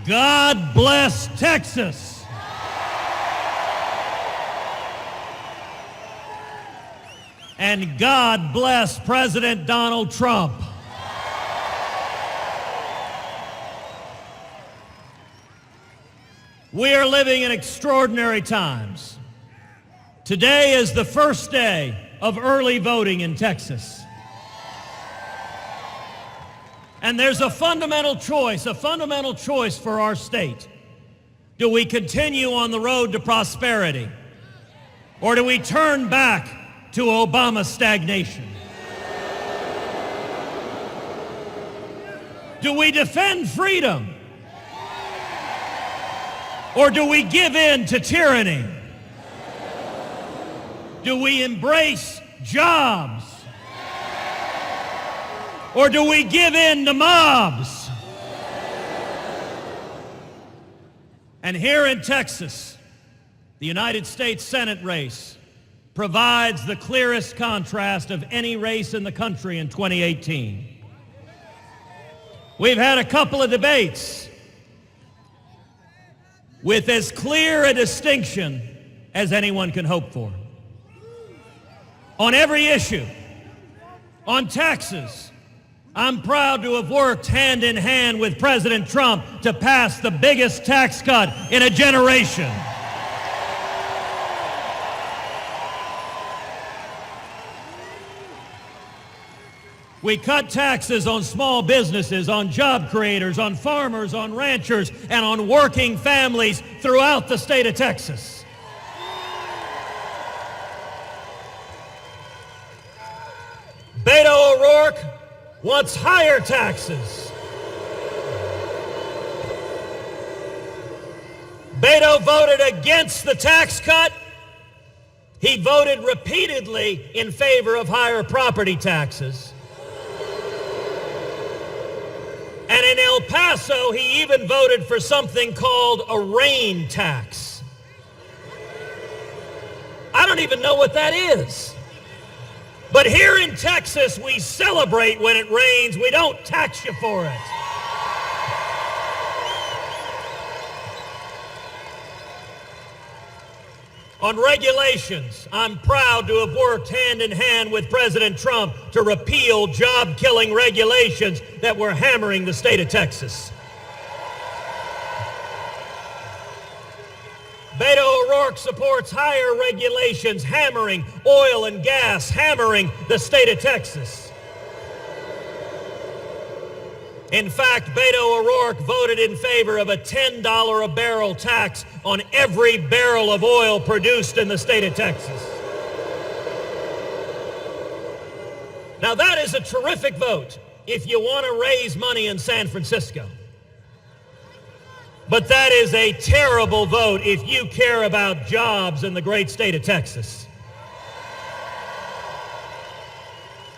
God bless Texas. And God bless President Donald Trump. We are living in extraordinary times. Today is the first day of early voting in Texas. And there's a fundamental choice for our state. Do we continue on the road to prosperity? Or do we turn back to Obama's stagnation? Do we defend freedom? Or do we give in to tyranny? Do we embrace jobs? Or do we give in to mobs? And here in Texas, the United States Senate race provides the clearest contrast of any race in the country in 2018. We've had a couple of debates with as clear a distinction as anyone can hope for. On every issue, on taxes, I'm proud to have worked hand in hand with President Trump to pass the biggest tax cut in a generation. We cut taxes on small businesses, on job creators, on farmers, on ranchers, and on working families throughout the state of Texas. Beto O'Rourke wants higher taxes. Beto voted against the tax cut. He voted repeatedly in favor of higher property taxes. And in El Paso, he even voted for something called a rain tax. I don't even know what that is. But here in Texas, we celebrate when it rains. We don't tax you for it. On regulations, I'm proud to have worked hand in hand with President Trump to repeal job-killing regulations that were hammering the state of Texas. Beto O'Rourke supports higher regulations, hammering oil and gas, hammering the state of Texas. In fact, Beto O'Rourke voted in favor of a $10 a barrel tax on every barrel of oil produced in the state of Texas. Now that is a terrific vote if you want to raise money in San Francisco. But that is a terrible vote if you care about jobs in the great state of Texas.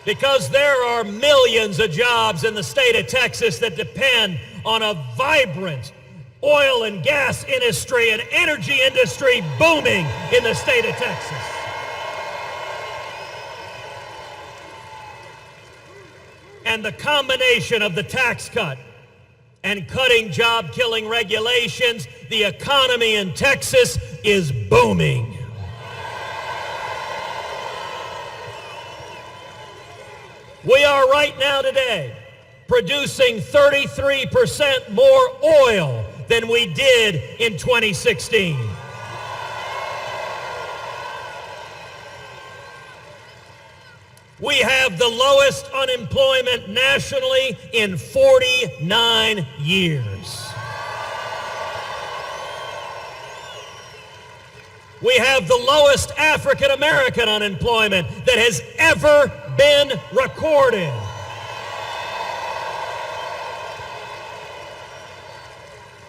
Because there are millions of jobs in the state of Texas that depend on a vibrant oil and gas industry and energy industry booming in the state of Texas. And the combination of the tax cut and cutting job-killing regulations, the economy in Texas is booming. We are right now today producing 33% more oil than we did in 2016. We have the lowest unemployment nationally in 49 years. We have the lowest African American unemployment that has ever been recorded.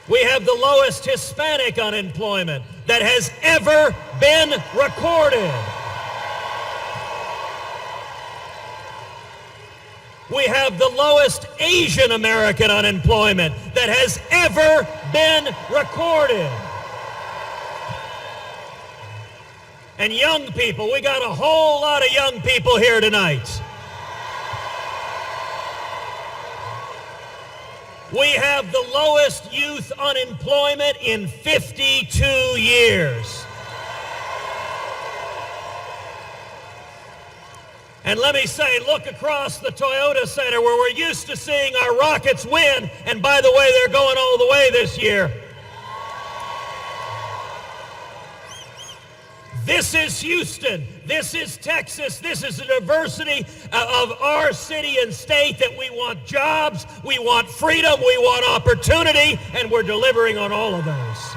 We have the lowest Hispanic unemployment that has ever been recorded. We have the lowest Asian American unemployment that has ever been recorded. And young people, we got a whole lot of young people here tonight. We have the lowest youth unemployment in 52 years. And let me say, look across the Toyota Center where we're used to seeing our Rockets win, and by the way, they're going all the way this year. This is Houston. This is Texas. This is the diversity of our city and state that we want jobs, we want freedom, we want opportunity, and we're delivering on all of those.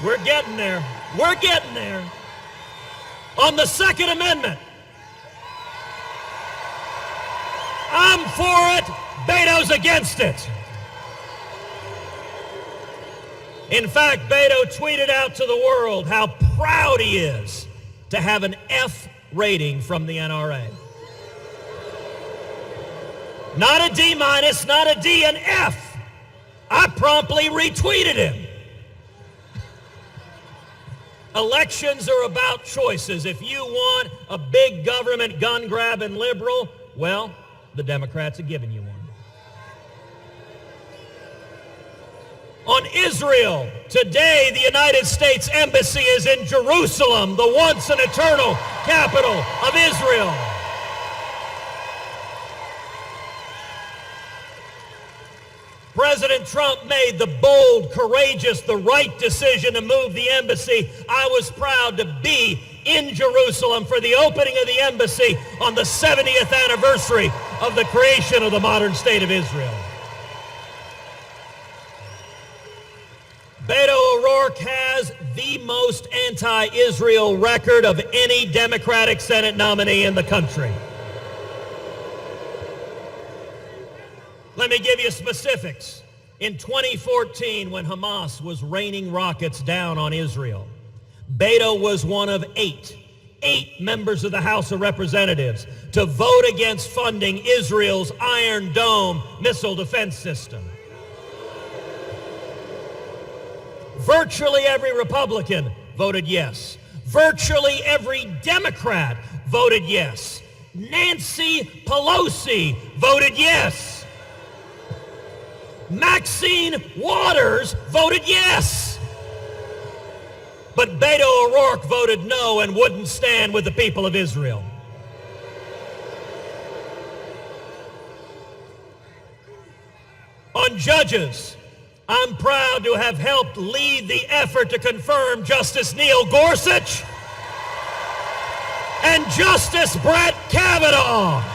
We're getting there. We're getting there. On the Second Amendment, I'm for it, Beto's against it. In fact, Beto tweeted out to the world how proud he is to have an F rating from the NRA. Not a D minus, not a D, an F. I promptly retweeted him. Elections are about choices. If you want a big government gun-grabbing liberal, well, the Democrats have given you one. On Israel, today the United States Embassy is in Jerusalem, the once and eternal capital of Israel. President Trump made the bold, courageous, the right decision to move the embassy. I was proud to be in Jerusalem for the opening of the embassy on the 70th anniversary of the creation of the modern state of Israel. Beto O'Rourke has the most anti-Israel record of any Democratic Senate nominee in the country. Let me give you specifics. In 2014, when Hamas was raining rockets down on Israel, Beto was one of eight members of the House of Representatives to vote against funding Israel's Iron Dome missile defense system. Virtually every Republican voted yes. Virtually every Democrat voted yes. Nancy Pelosi voted yes. Maxine Waters voted yes. But Beto O'Rourke voted no and wouldn't stand with the people of Israel. On judges, I'm proud to have helped lead the effort to confirm Justice Neil Gorsuch and Justice Brett Kavanaugh.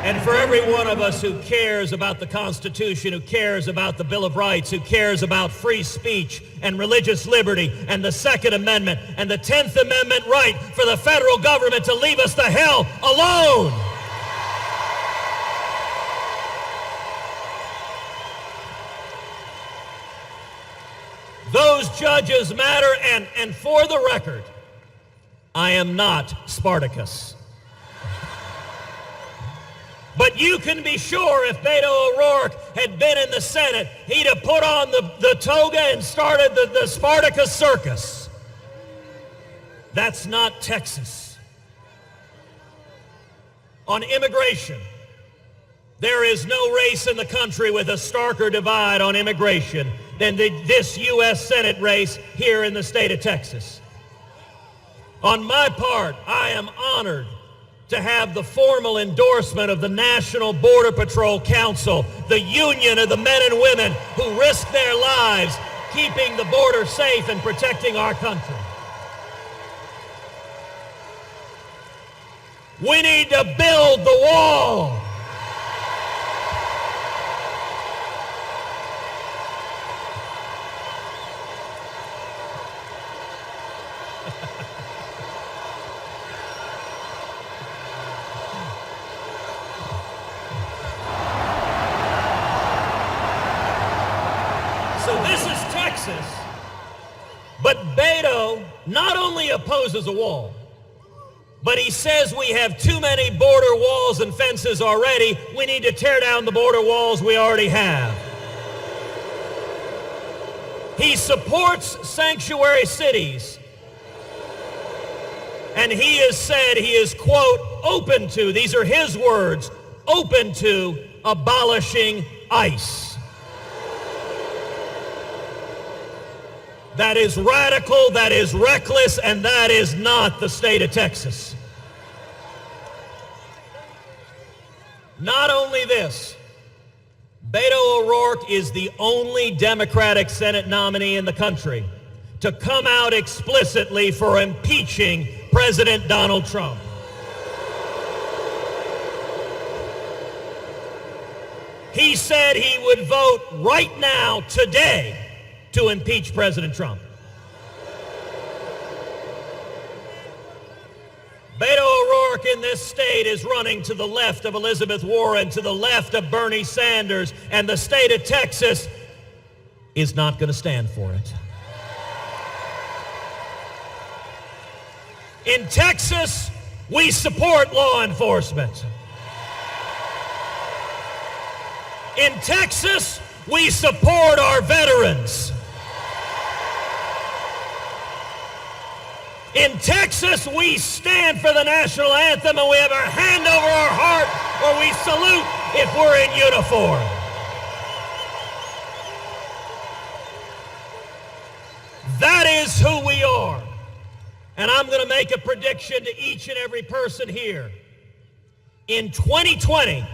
And for every one of us who cares about the Constitution, who cares about the Bill of Rights, who cares about free speech and religious liberty and the Second Amendment and the 10th Amendment right for the federal government to leave us the hell alone. Those judges matter, and for the record, I am not Spartacus. But you can be sure if Beto O'Rourke had been in the Senate, he'd have put on the toga and started the Spartacus circus. That's not Texas. On immigration, there is no race in the country with a starker divide on immigration than this U.S. Senate race here in the state of Texas. On my part, I am honored to have the formal endorsement of the National Border Patrol Council, the union of the men and women who risk their lives keeping the border safe and protecting our country. We need to build the wall. Texas. But Beto not only opposes a wall, but he says we have too many border walls and fences already. We need to tear down the border walls we already have. He supports sanctuary cities. And he has said he is, quote, open to, these are his words, open to abolishing ICE. That is radical, that is reckless, and that is not the state of Texas. Not only this, Beto O'Rourke is the only Democratic Senate nominee in the country to come out explicitly for impeaching President Donald Trump. He said he would vote right now, today, to impeach President Trump. Beto O'Rourke in this state is running to the left of Elizabeth Warren, to the left of Bernie Sanders, and the state of Texas is not going to stand for it. In Texas, we support law enforcement. In Texas, we support our veterans. In Texas, we stand for the national anthem and we have our hand over our heart or we salute if we're in uniform. That is who we are. And I'm going to make a prediction to each and every person here. In 2020,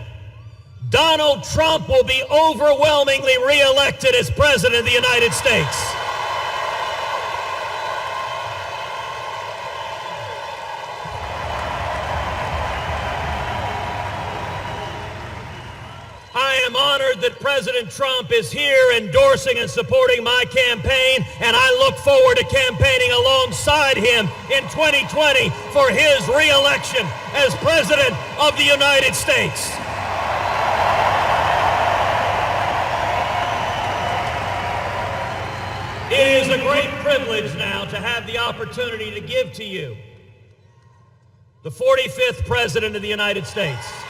Donald Trump will be overwhelmingly reelected as President of the United States. I am honored that President Trump is here endorsing and supporting my campaign, and I look forward to campaigning alongside him in 2020 for his re-election as President of the United States. It is a great privilege now to have the opportunity to give to you the 45th President of the United States.